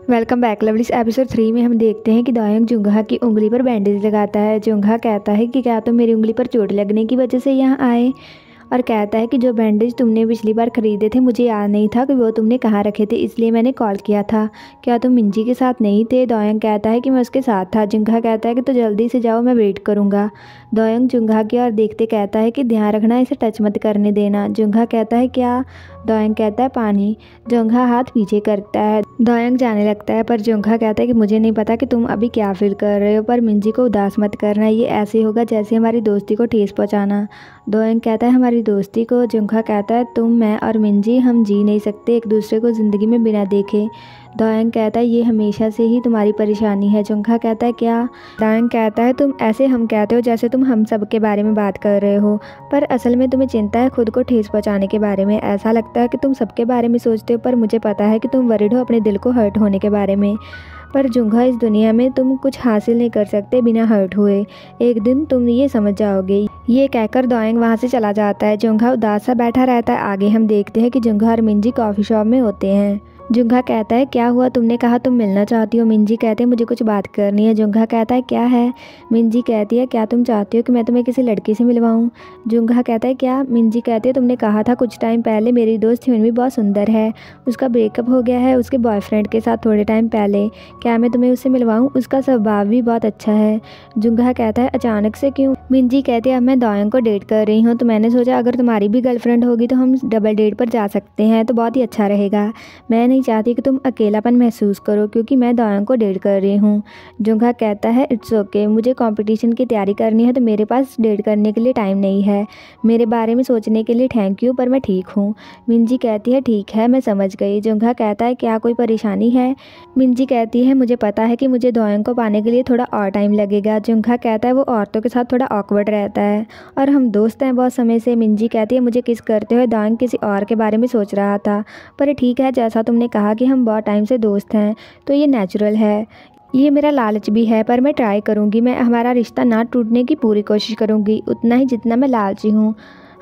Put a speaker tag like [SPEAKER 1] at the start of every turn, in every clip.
[SPEAKER 1] Welcome back lovelies. Episode 3 में हम देखते हैं कि दोयंग जुंगहा की उंगली पर बैंडेज लगाता है। जुंगहा कहता है कि क्या तुम मेरी उंगली पर चोट लगने की वजह से यहाँ आए, और कहता है कि जो बैंडेज तुमने पिछली बार खरीदे थे मुझे याद नहीं था कि वो तुमने कहाँ रखे थे, इसलिए मैंने कॉल किया था। क्या तुम मिंजी के साथ नहीं थे? दोयंग कहता है कि मैं उसके साथ था। जुंगहा कहता है कि तो जल्दी से जाओ, मैं वेट करूँगा। दोयंग जुंगहा की ओर देखते कहता है कि ध्यान रखना, इसे टच मत करने देना। जुंगहा कहता है क्या? दोयंग कहता है पानी। जुंगहा हाथ पीछे करता है। दोयंग जाने लगता है पर जुंगहा कहता है कि मुझे नहीं पता कि तुम अभी क्या फील कर रहे हो, पर मिंजी को उदास मत करना, ये ऐसे होगा जैसे हमारी दोस्ती को ठेस पहुंचाना। दोयंग कहता है हमारी दोस्ती को? जुंगहा कहता है तुम, मैं और मिंजी, हम जी नहीं सकते एक दूसरे को ज़िंदगी में बिना देखे। दोयंग कहता है ये हमेशा से ही तुम्हारी परेशानी है। जुंगहा कहता है क्या? दोयंग कहता है तुम ऐसे हम कहते हो जैसे तुम हम सब के बारे में बात कर रहे हो, पर असल में तुम्हें चिंता है खुद को ठेस पहुंचाने के बारे में। ऐसा लगता है कि तुम सबके बारे में सोचते हो, पर मुझे पता है कि तुम वरीड हो अपने दिल को हर्ट होने के बारे में। पर जुंगहा, इस दुनिया में तुम कुछ हासिल नहीं कर सकते बिना हर्ट हुए, एक दिन तुम ये समझ जाओगे। ये कहकर दोयंग वहाँ से चला जाता है। जुंगहा उदास सा बैठा रहता है। आगे हम देखते हैं कि जुंगहा और मिंजी कॉफ़ी शॉप में होते हैं। जुंगहा कहता है क्या हुआ, तुमने कहा तुम मिलना चाहती हो। मिंजी कहते हैं मुझे कुछ बात करनी है। जुंगहा कहता है क्या है? मिंजी कहती है क्या तुम चाहती हो कि मैं तुम्हें किसी लड़की से मिलवाऊं? जुंगहा कहता है क्या? मिंजी कहती है तुमने कहा था कुछ टाइम पहले मेरी दोस्त हिनमी बहुत सुंदर है, उसका ब्रेकअप हो गया है उसके बॉयफ्रेंड के साथ थोड़े टाइम पहले, क्या मैं तुम्हें उससे मिलवाऊँ? उसका स्वभाव भी बहुत अच्छा है। जुंगहा कहता है अचानक से क्यों? मिंजी कहती है अब मैं दोयंग को डेट कर रही हूँ, तो मैंने सोचा अगर तुम्हारी भी गर्लफ्रेंड होगी तो हम डबल डेट पर जा सकते हैं, तो बहुत ही अच्छा रहेगा। मैं नहीं चाहती कि तुम अकेलापन महसूस करो क्योंकि मैं दोयंग को डेट कर रही हूँ। जुंगहा कहता है इट्स ओके, मुझे कंपटीशन की तैयारी करनी है तो मेरे पास डेट करने के लिए टाइम नहीं है। मेरे बारे में सोचने के लिए थैंक यू, पर मैं ठीक हूँ। मिंजी कहती है ठीक है, मैं समझ गई। जुंगहा कहता है क्या कोई परेशानी है? मिंजी कहती है मुझे पता है कि मुझे दोयंग को पाने के लिए थोड़ा और टाइम लगेगा। जुंगहा कहता है वो औरतों के साथ थोड़ा ऑकवर्ड रहता है और हम दोस्त हैं बहुत समय से। मिंजी कहती है मुझे किस करते हुए दोयंग किसी और के बारे में सोच रहा था, पर ठीक है जैसा तुमने कहा कि हम बहुत टाइम से दोस्त हैं तो ये नेचुरल है। ये मेरा लालच भी है, पर मैं ट्राई करूँगी, मैं हमारा रिश्ता ना टूटने की पूरी कोशिश करूँगी, उतना ही जितना मैं लालची हूँ।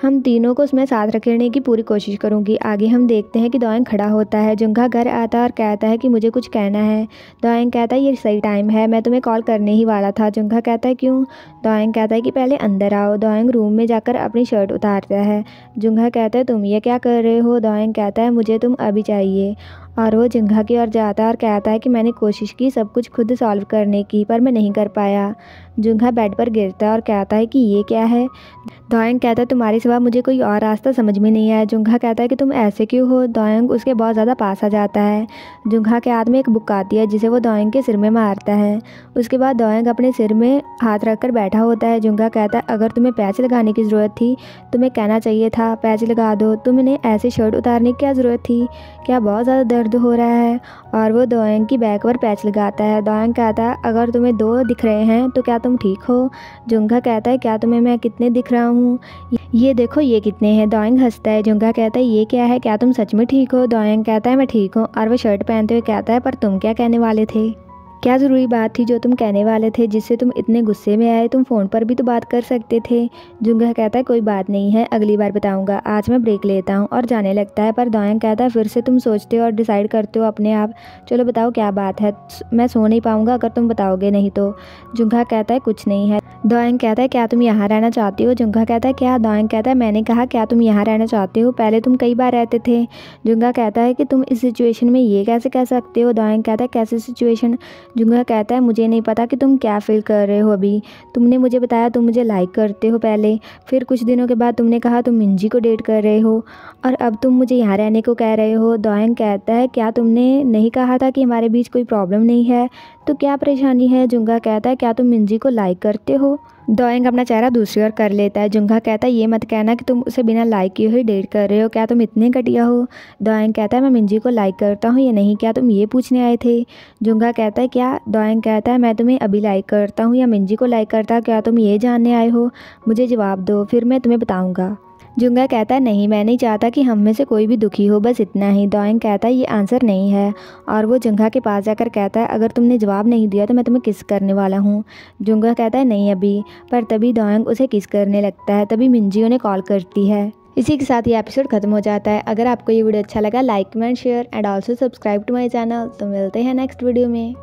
[SPEAKER 1] हम तीनों को उसमें साथ रखने की पूरी कोशिश करूँगी। आगे हम देखते हैं कि दोयंग खड़ा होता है। जुंगहा घर आता है और कहता है कि मुझे कुछ कहना है। दोयंग कहता है ये सही टाइम है, मैं तुम्हें कॉल करने ही वाला था। जुंगहा कहता है क्यों? दोयंग कहता है कि पहले अंदर आओ। दोयंग रूम में जाकर अपनी शर्ट उतारता है। जुंगहा कहता है तुम ये क्या कर रहे हो? दोयंग कहता है मुझे तुम अभी चाहिए, और वो जुंगहा की ओर जाता है और कहता है कि मैंने कोशिश की सब कुछ खुद सॉल्व करने की, पर मैं नहीं कर पाया। जुंगहा बेड पर गिरता है और कहता है कि ये क्या है? दोयंग कहता है तुम्हारे सिवा मुझे कोई और रास्ता समझ में नहीं आया। जुंगहा कहता है कि तुम ऐसे क्यों हो? दोयंग उसके बहुत ज़्यादा पास आ जाता है। जुंगहा के हाथ में एक बुक आती है जिसे वो दोयंग के सिर में मारता है। उसके बाद दोयंग अपने सिर में हाथ रखकर बैठा होता है। जुंगहा कहता है अगर तुम्हें पैच लगाने की ज़रूरत थी तुम्हें कहना चाहिए था पैच लगा दो, तुमने ऐसे शर्ट उतारने की क्या ज़रूरत थी? क्या बहुत ज़्यादा दर्द हो रहा है? और वो दोयंग की बैक पर पैच लगाता है। दोयंग कहता है अगर तुम्हें 2 दिख रहे हैं तो क्या तुम ठीक हो? जुंगहा कहता है क्या तुम्हें मैं कितने दिख रहा हूँ? ये देखो ये कितने हैं। दोयंग हंसता है। जुंगहा कहता है ये क्या है, क्या तुम सच में ठीक हो? दोयंग कहता है मैं ठीक हूँ, और वो शर्ट पहनते हुए कहता है पर तुम क्या कहने वाले थे? क्या ज़रूरी बात थी जो तुम कहने वाले थे जिससे तुम इतने गुस्से में आए? तुम फ़ोन पर भी तो बात कर सकते थे। जुंगहा कहता है कोई बात नहीं है, अगली बार बताऊंगा, आज मैं ब्रेक लेता हूँ, और जाने लगता है। पर दोयंग कहता है फिर से तुम सोचते हो और डिसाइड करते हो अपने आप, चलो बताओ क्या बात है, मैं सो नहीं पाऊँगा अगर तुम बताओगे नहीं तो। जुंगहा कहता है कुछ नहीं है। दोयंग कहता है क्या तुम यहाँ रहना चाहती हो? जुंगहा कहता है क्या? दोयंग कहता है मैंने कहा क्या तुम यहाँ रहना चाहते हो, पहले तुम कई बार रहते थे। जुंगहा कहता है कि तुम इस सिचुएशन में ये कैसे कह सकते हो? दोयंग कहता है कैसे सिचुएशन? जुंगहा कहता है मुझे नहीं पता कि तुम क्या फील कर रहे हो अभी, तुमने मुझे बताया तुम मुझे लाइक करते हो पहले, फिर कुछ दिनों के बाद तुमने कहा तुम मिंजी को डेट कर रहे हो, और अब तुम मुझे यहाँ रहने को कह रहे हो। दोयंग कहता है क्या तुमने नहीं कहा था कि हमारे बीच कोई प्रॉब्लम नहीं है, तो क्या परेशानी है? जुंगहा कहता है क्या तुम मिंजी को लाइक करते हो? दोयंग अपना चेहरा दूसरी ओर कर लेता है। जुंगहा कहता है ये मत कहना कि तुम उसे बिना लाइक किए हुए डेट कर रहे हो, क्या तुम इतने घटिया हो? दोयंग कहता है मैं मिंजी को लाइक करता हूँ या नहीं, क्या तुम ये पूछने आए थे? जुंगहा कहता है क्या? दोयंग कहता है मैं तुम्हें अभी लाइक करता हूँ या मिंजी को लाइक करता, क्या तुम ये जानने आए हो? मुझे जवाब दो, फिर मैं तुम्हें बताऊँगा। जुंगहा कहता है नहीं, मैं नहीं चाहता कि हम में से कोई भी दुखी हो, बस इतना ही। दोयंग कहता है ये आंसर नहीं है, और वो जुंगहा के पास जाकर कहता है अगर तुमने जवाब नहीं दिया तो मैं तुम्हें किस करने वाला हूँ। जुंगहा कहता है नहीं अभी, पर तभी दोयंग उसे किस करने लगता है। तभी मिंजी उन्हें कॉल करती है। इसी के साथ ये एपिसोड खत्म हो जाता है। अगर आपको ये वीडियो अच्छा लगा, like comment share and also subscribe to my channel. तो मिलते हैं नेक्स्ट वीडियो में।